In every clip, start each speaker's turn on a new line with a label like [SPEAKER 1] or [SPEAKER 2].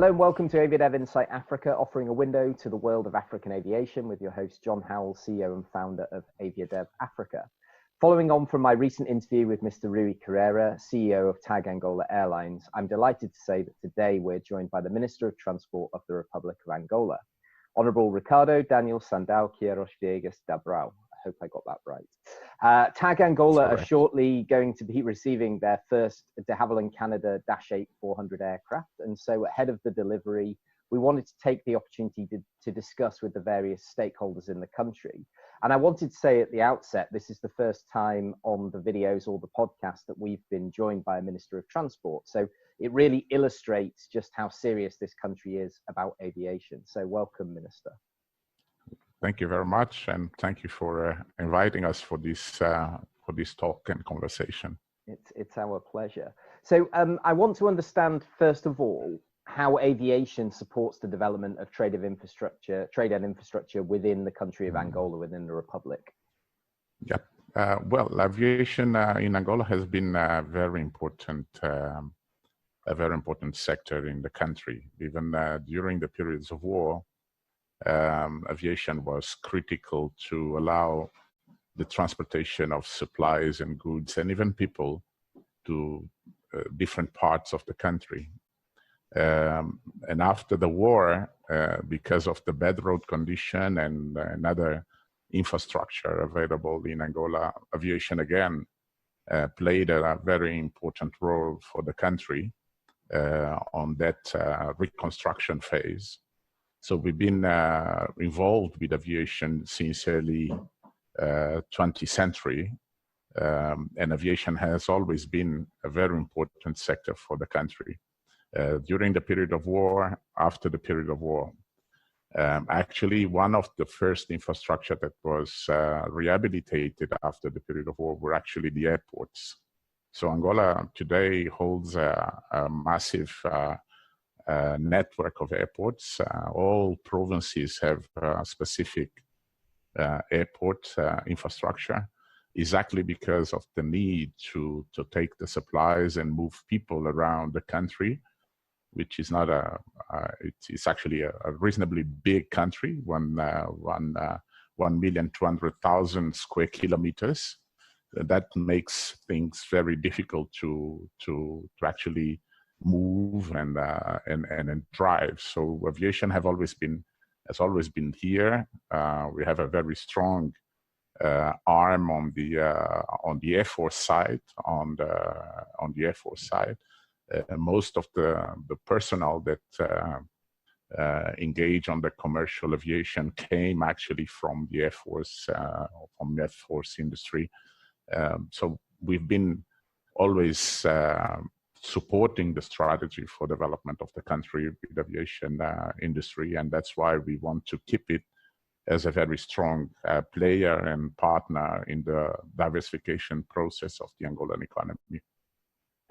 [SPEAKER 1] Hello and welcome to AviaDev Insight Africa, offering a window to the world of African aviation with your host, John Howell, CEO and founder of AviaDev Africa. Following on from my recent interview with Mr. Rui Carreira, CEO of TAAG Angola Airlines, I'm delighted to say that today we're joined by the Minister of Transport of the Republic of Angola, Honourable Ricardo, Daniel, Sandao, Quieros, Viegas, Dabrao. I hope I got that right. TAAG Angola are shortly going to be receiving their first de Havilland Canada -8-400 aircraft. And so ahead of the delivery, we wanted to take the opportunity to discuss with the various stakeholders in the country. And I wanted to say at the outset, this is the first time on the videos or the podcast that we've been joined by a Minister of Transport. So it really illustrates just how serious this country is about aviation. So welcome, Minister.
[SPEAKER 2] Thank you very much, and thank you for inviting us for this talk and conversation.
[SPEAKER 1] It's our pleasure. So I want to understand first of all how aviation supports the development of trade and infrastructure within the country of Angola, within the Republic.
[SPEAKER 2] Yeah. Well, aviation in Angola has been a very important sector in the country. Even during the periods of war, aviation was critical to allow the transportation of supplies and goods and even people to different parts of the country. And after the war, because of the bad road condition and other infrastructure available in Angola, aviation again played a very important role for the country on that reconstruction phase. So we've been involved with aviation since early 20th century, and aviation has always been a very important sector for the country. During the period of war, after the period of war, actually one of the first infrastructure that was rehabilitated after the period of war were actually the airports. So Angola today holds a massive network of airports. All provinces have specific airport infrastructure, exactly because of the need to take the supplies and move people around the country, which is not it's actually a reasonably big country, 1,200,000 square kilometers. That makes things very difficult to actually move and drive. So aviation has always been here. We have a very strong arm on the Air Force side. On the Air Force side, most of the personnel that engage on the commercial aviation came actually from the Air Force, from the Air Force industry. So we've been always supporting the strategy for development of the country with the aviation industry, and that's why we want to keep it as a very strong player and partner in the diversification process of the Angolan economy.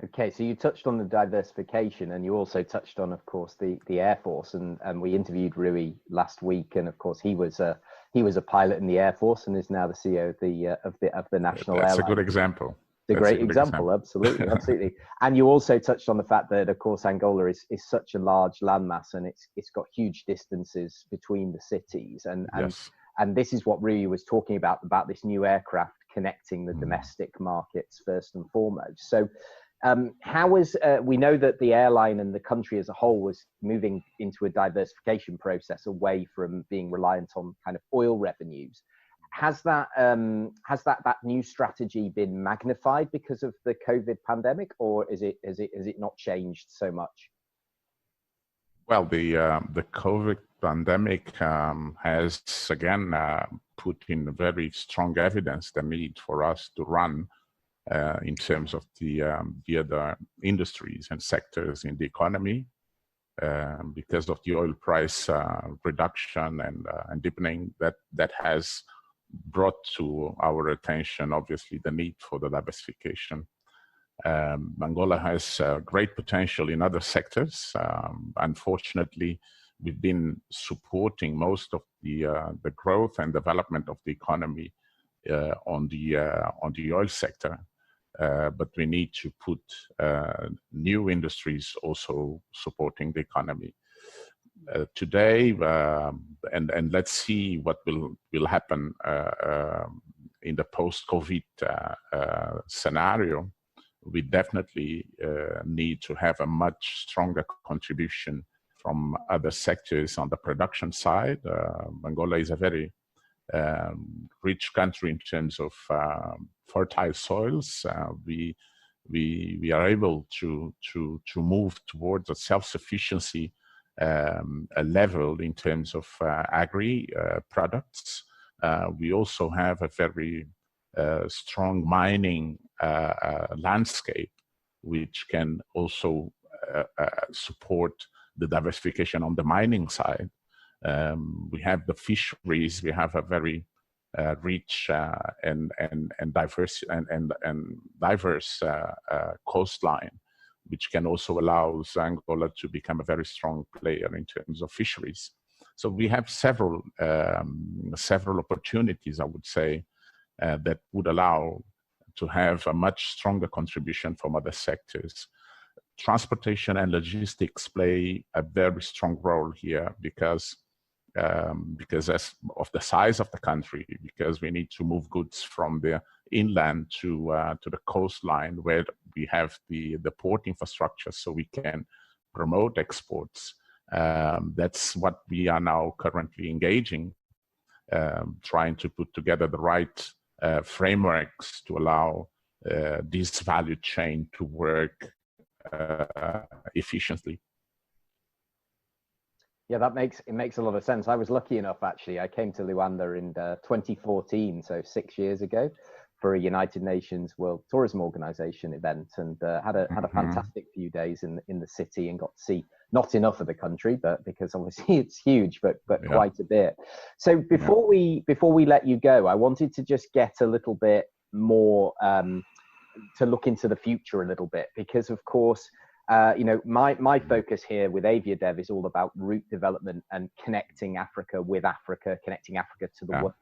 [SPEAKER 1] Okay, so you touched on the diversification, and you also touched on, of course, the Air Force, and we interviewed Rui last week, and of course he was a pilot in the Air Force and is now the CEO of the national airline.
[SPEAKER 2] That's a good example.
[SPEAKER 1] It's a great example, absolutely, absolutely. And you also touched on the fact that, of course, Angola is such a large landmass, and it's got huge distances between the cities, and this is what Rui was talking about this new aircraft connecting the domestic markets first and foremost. So how is we know that the airline and the country as a whole was moving into a diversification process away from being reliant on kind of oil revenues. Has that new strategy been magnified because of the COVID pandemic, or is it not changed so much?
[SPEAKER 2] Well, the COVID pandemic has again put in very strong evidence the need for us to run in terms of the other industries and sectors in the economy, because of the oil price reduction and deepening that has brought to our attention, obviously, the need for the diversification. Angola has great potential in other sectors. Unfortunately, we've been supporting most of the growth and development of the economy on the oil sector, but we need to put new industries also supporting the economy. today, and let's see what will happen in the post-COVID scenario. We definitely need to have a much stronger contribution from other sectors on the production side. Angola is a very rich country in terms of fertile soils. We are able to move towards a self-sufficiency a level in terms of agri products. We also have a very strong mining landscape, which can also support the diversification on the mining side. We have the fisheries. We have a very rich and diverse coastline, which can also allow Angola to become a very strong player in terms of fisheries. So we have several opportunities, I would say, that would allow to have a much stronger contribution from other sectors. Transportation and logistics play a very strong role here because as of the size of the country, because we need to move goods from the inland to the coastline where we have the port infrastructure, so we can promote exports. That's what we are now currently engaging, trying to put together the right frameworks to allow this value chain to work efficiently.
[SPEAKER 1] Yeah, it makes a lot of sense. I was lucky enough, actually. I came to Luanda in 2014, so 6 years ago, for a United Nations World Tourism Organization event, and had a fantastic few days in the city, and got to see not enough of the country, but because obviously it's huge, but yeah, quite a bit. So before we let you go, I wanted to just get a little bit more to look into the future a little bit, because of course, you know, my focus here with AviaDev is all about route development and connecting Africa with Africa, connecting Africa to the world,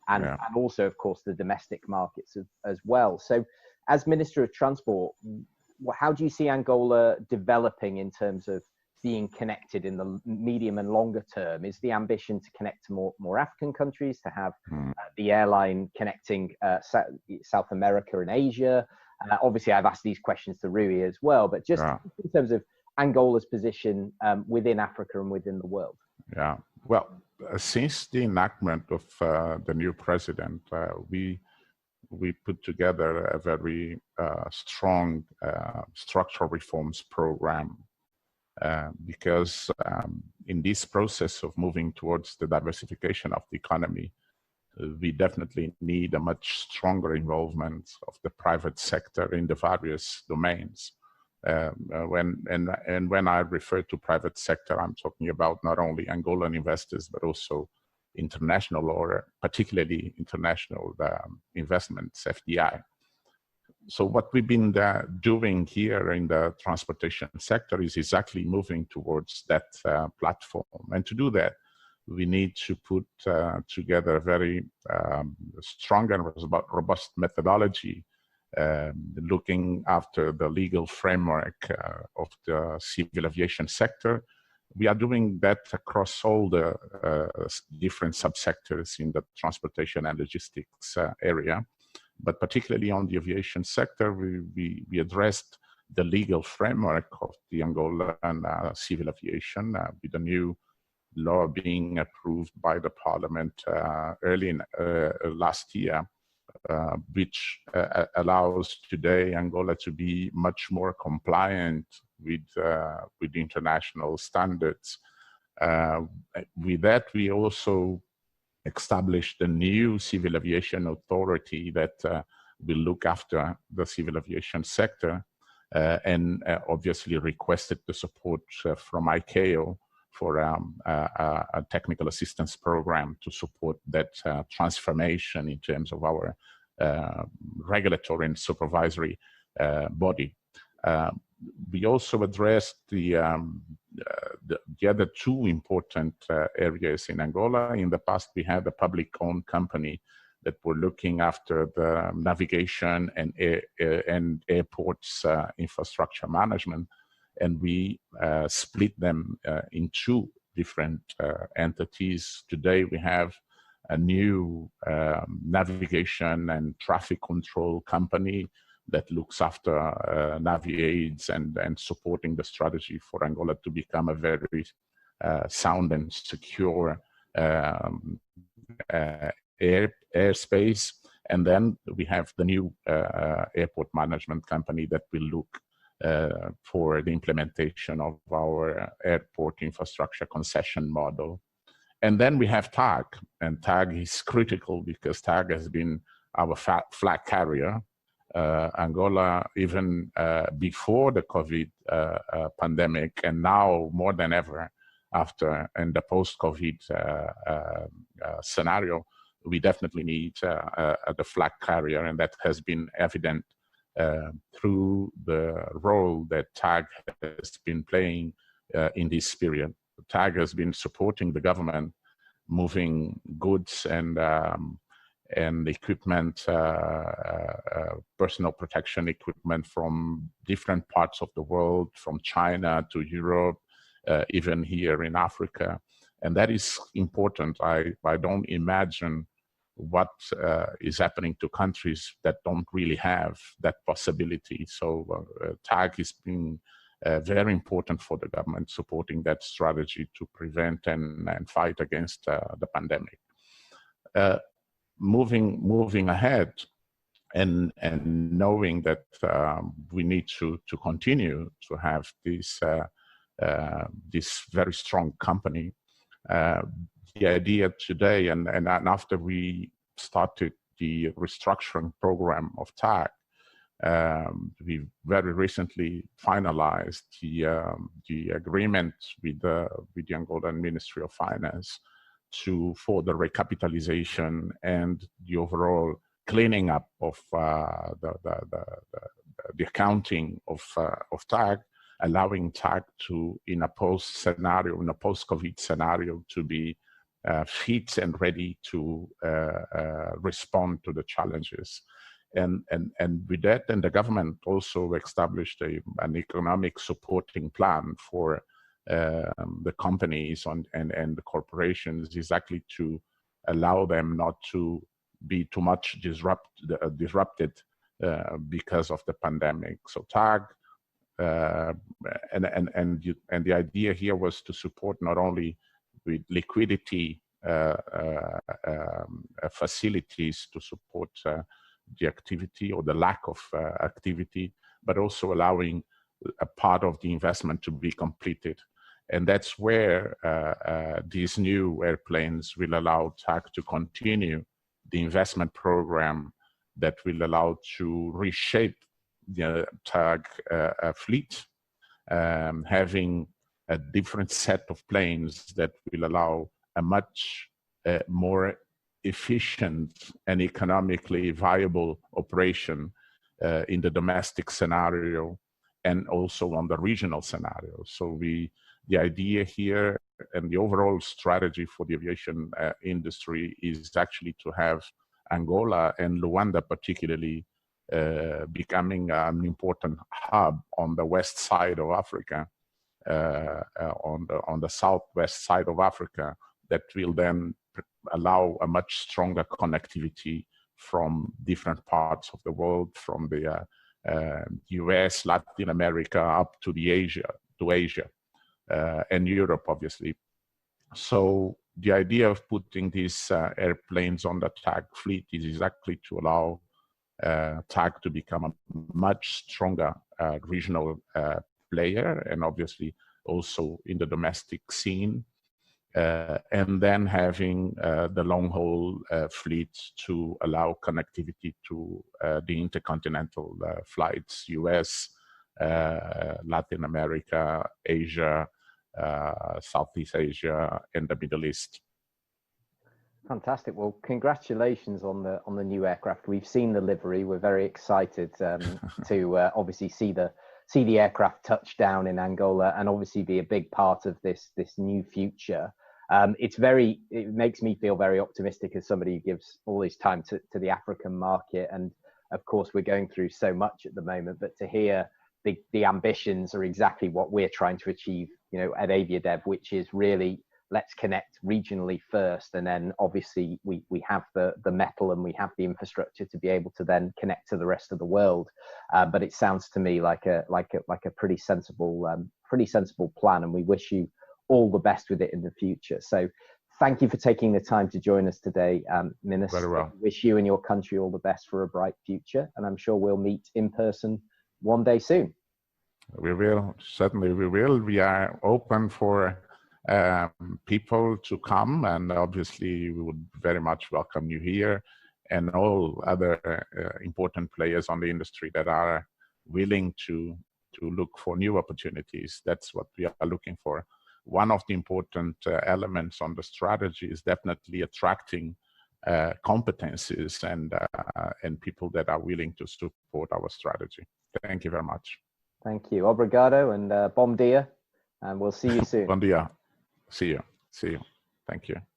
[SPEAKER 1] and also, of course, the domestic markets as well. So, as Minister of Transport, how do you see Angola developing in terms of being connected in the medium and longer term? Is the ambition to connect to more African countries, to have the airline connecting South America and Asia? Obviously, I've asked these questions to Rui as well, but just in terms of Angola's position within Africa and within the world.
[SPEAKER 2] Yeah, well, since the enactment of the new president, we put together a very strong structural reforms program, because in this process of moving towards the diversification of the economy, we definitely need a much stronger involvement of the private sector in the various domains. When I refer to private sector, I'm talking about not only Angolan investors, but also international, or particularly international investments, FDI. So what we've been doing here in the transportation sector is exactly moving towards that platform. And to do that, we need to put together a very strong and robust methodology, looking after the legal framework of the civil aviation sector. We are doing that across all the different subsectors in the transportation and logistics area, but particularly on the aviation sector, we addressed the legal framework of the Angolan civil aviation with the new law being approved by the parliament early in last year, which allows today Angola to be much more compliant with international standards. With that, we also established a new civil aviation authority that will look after the civil aviation sector, and obviously requested the support from ICAO for a technical assistance program to support that transformation in terms of our regulatory and supervisory body. We also addressed the other two important areas in Angola. In the past, we had a public-owned company that were looking after the navigation and airports infrastructure management. and we split them in two different entities. Today we have a new navigation and traffic control company that looks after Naviades and supporting the strategy for Angola to become a very sound and secure airspace. And then we have the new airport management company that will look for the implementation of our airport infrastructure concession model. And then we have TAAG, and TAAG is critical because TAAG has been our flag carrier. Angola, even before the COVID pandemic, and now more than ever after, in the post-COVID scenario, we definitely need the flag carrier, and that has been evident through the role that TAAG has been playing in this period. TAAG has been supporting the government, moving goods and equipment, personal protection equipment from different parts of the world, from China to Europe, even here in Africa. And that is important. I don't imagine what is happening to countries that don't really have that possibility. So TAAG is being very important for the government, supporting that strategy to prevent and fight against the pandemic. Moving ahead and knowing that we need to continue to have this very strong company. The idea today, and after we started the restructuring program of TAAG, we very recently finalized the agreement with the Angolan Ministry of Finance for the recapitalization and the overall cleaning up of the accounting of TAAG, allowing TAAG to, in a post-COVID scenario, to be fit and ready to respond to the challenges. And with that, and the government also established an economic supporting plan for the companies and the corporations, exactly to allow them not to be too much disrupted because of the pandemic. So TAAG, and the idea here was to support not only with liquidity facilities to support the activity or the lack of activity, but also allowing a part of the investment to be completed. And that's where these new airplanes will allow TAAG to continue the investment program that will allow to reshape the TAAG fleet, having a different set of planes that will allow a much more efficient and economically viable operation in the domestic scenario and also on the regional scenario. So the idea here and the overall strategy for the aviation industry is actually to have Angola and Luanda particularly becoming an important hub on the west side of Africa, on the southwest side of Africa, that will then allow a much stronger connectivity from different parts of the world, from the US, Latin America, up to Asia, and Europe, obviously. So the idea of putting these airplanes on the TAAG fleet is exactly to allow TAAG to become a much stronger regional player, and obviously also in the domestic scene, and then having the long-haul fleet to allow connectivity to the intercontinental flights, US, Latin America, Asia, Southeast Asia, and the Middle East.
[SPEAKER 1] Fantastic. Well, congratulations on the new aircraft. We've seen the livery. We're very excited to obviously see the aircraft touch down in Angola and obviously be a big part of this new future. It makes me feel very optimistic as somebody who gives all his time to the African market. And of course, we're going through so much at the moment, but to hear the ambitions are exactly what we're trying to achieve, you know, at AviaDev, which is really, let's connect regionally first, and then obviously we have the metal and we have the infrastructure to be able to then connect to the rest of the world. But it sounds to me like a pretty sensible plan, and we wish you all the best with it in the future. So thank you for taking the time to join us today, Minister.
[SPEAKER 2] Very well.
[SPEAKER 1] Wish you and your country all the best for a bright future, and I'm sure we'll meet in person one day soon.
[SPEAKER 2] We will, certainly we will. We are open for people to come, and obviously we would very much welcome you here and all other important players on the industry that are willing to look for new opportunities. That's what we are looking for. One of the important elements on the strategy is definitely attracting competencies and people that are willing to support our strategy. Thank you very much.
[SPEAKER 1] Thank you. Obrigado and bom dia, and we'll see you soon.
[SPEAKER 2] Bom dia. See you. See you. Thank you.